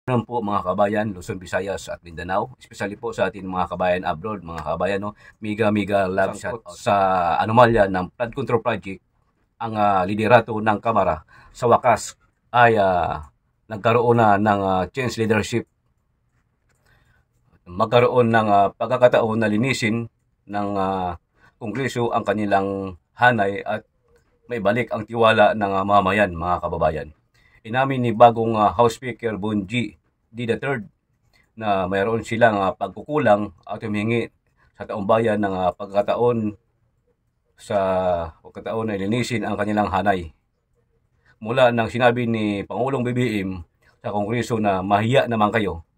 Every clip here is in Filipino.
Naman po mga kabayan, Luzon, Visayas at Mindanao, especially po sa ating mga kabayan abroad, mga kabayan, no, miga love shot sa anomalya ng flood control project. Ang liderato ng Kamara sa wakas ay nagkaroon na ng change leadership. Magkaroon ng pagkakataon na linisin ng Kongreso ang kanilang hanay at may balik ang tiwala ng mamayan, mga kababayan. Inamin ni bagong House Speaker Bonji D. III na mayroon silang pagkukulang at humingi sa taong bayan ng pagkataon na linisin ang kanilang hanay. Mula nang sinabi ni Pangulong BBM sa Kongreso na mahiya naman kayo,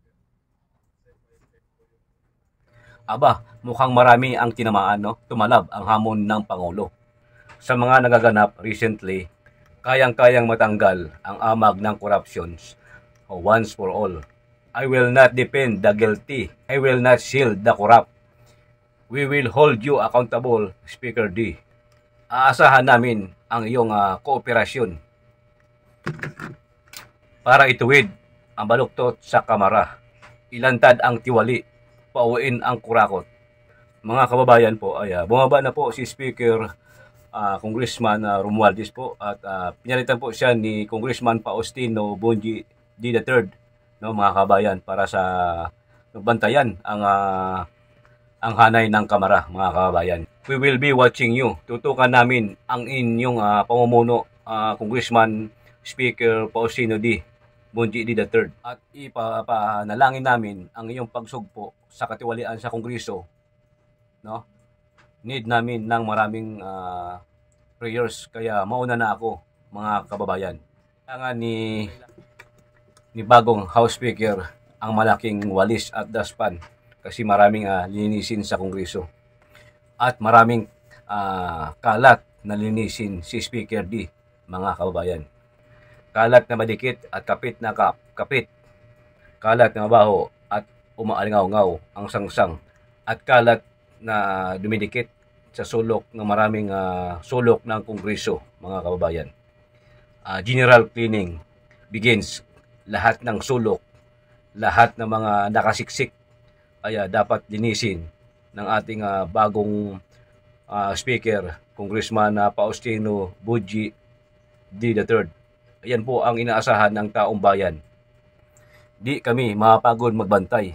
mukhang marami ang tinamaan, no? Tumalab ang hamon ng Pangulo. Sa mga nagaganap recently, kayang-kayang matanggal ang amag ng corruptions once for all. I will not defend the guilty. I will not shield the corrupt. We will hold you accountable, Speaker D. Aasahan namin ang iyong kooperasyon para ituwid ang baluktot sa Kamara. Ilantad ang tiwali, pauwiin ang kurakot. Mga kababayan po, ay bumaba na po si Speaker Congressman Romualdez po at pinalitan po siya ni Congressman Faustino Bonji D. III, no, mga kabayan, para sa bantayan ang hanay ng Kamara, mga kababayan. We will be watching you. Tutukan namin ang inyong pamumuno, Congressman Speaker Faustino D. Bonji D. III, at ipapanalangin namin ang iyong pagsugpo sa katiwalian sa Kongreso, no? Need namin ng maraming prayers, kaya mauna na ako, mga kababayan. Kailangan ni bagong House Speaker ang malaking walis at daspan kasi maraming linisin sa Kongreso at maraming kalat na linisin si Speaker D, mga kababayan. Kalat na madikit at kapit na kapit, kalat na mabaho at umaalingaw-ngaw ang sangsang, at kalat na dumidikit sa sulok ng maraming sulok ng Kongreso, mga kababayan. General cleaning begins. Lahat ng sulok, lahat ng mga nakasiksik ay dapat linisin ng ating bagong Speaker, Congressman Faustino Bonji D. III. Ayan po ang inaasahan ng taong bayan. Di kami mapagod magbantay.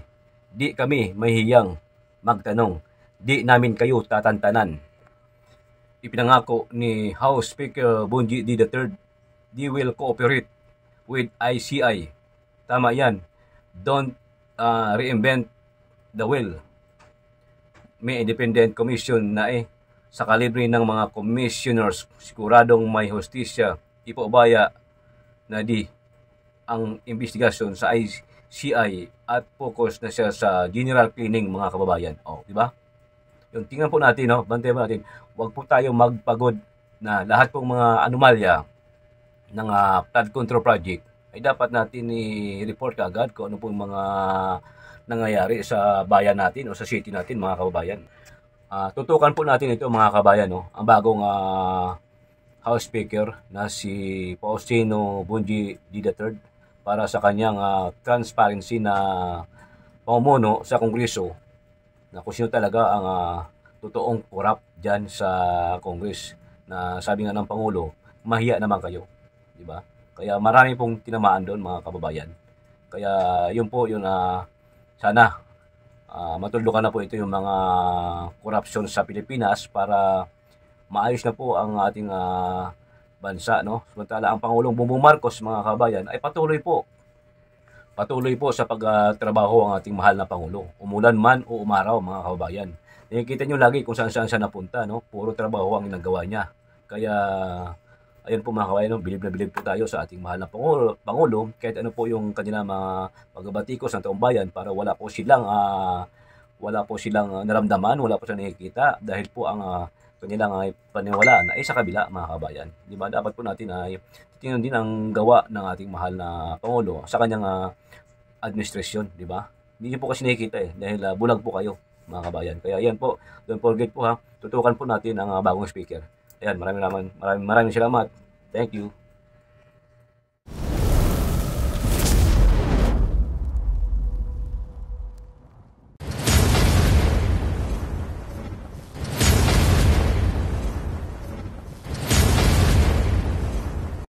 Di kami mahihiyang magtanong. Di namin kayo tatantanan. Ipinangako ni House Speaker Bonji D. III, they will cooperate with ICI. Tama yan. Don't reinvent the wheel. May independent commission na sa kalibre ng mga commissioners, siguradong may hustisya, ipaubaya na di ang investigasyon sa ICI at focus na siya sa general cleaning, mga kababayan. Di ba? Yung tingnan po natin, no, bantayan po natin. Huwag po tayo magpagod na lahat pong mga anomalya ng flood control project ay dapat natin i-report agad kung ano pong mga nangyayari sa bayan natin o sa city natin, mga kababayan. Tutukan po natin ito, mga kababayan, no, ang bagong House Speaker na si Faustino Bonji D. III para sa kanyang transparency na pamumuno sa Kongreso, na kung sino talaga ang totoong corrupt dyan sa Congress, na sabi nga ng Pangulo, mahiya naman kayo, di ba? Kaya marami pong tinamaan doon, mga kababayan. Kaya yun po, yun sana matuldukan na po ito yung mga corruption sa Pilipinas para maayos na po ang ating bansa, no? Samantala ang Pangulong Bongbong Marcos, mga kababayan, ay patuloy po sa pagtrabaho ang ating mahal na Pangulo. Umulan man o umaraw, mga kababayan. Nakikita nyo lagi kung saan siya napunta, no? Puro trabaho ang ginagawa niya. Kaya ayun po, mga kababayan, no? Bilib na bilib po tayo sa ating mahal na Pangulo, kahit ano po yung kanilang mga pagbabatikos ng taong bayan, para wala po silang naramdaman, wala po silang nakikita, dahil po ang kanilang paniwalaan ay sa kabila, mga kabayan. Di ba? Dapat po natin ay tingnan din ang gawa ng ating mahal na Pangulo sa kanyang administrasyon, di ba? Hindi niyo po kasi nakikita dahil bulag po kayo, mga kabayan. Kaya yan po, don't forget po tutukan po natin ang bagong speaker. Ayan, maraming salamat. Thank you.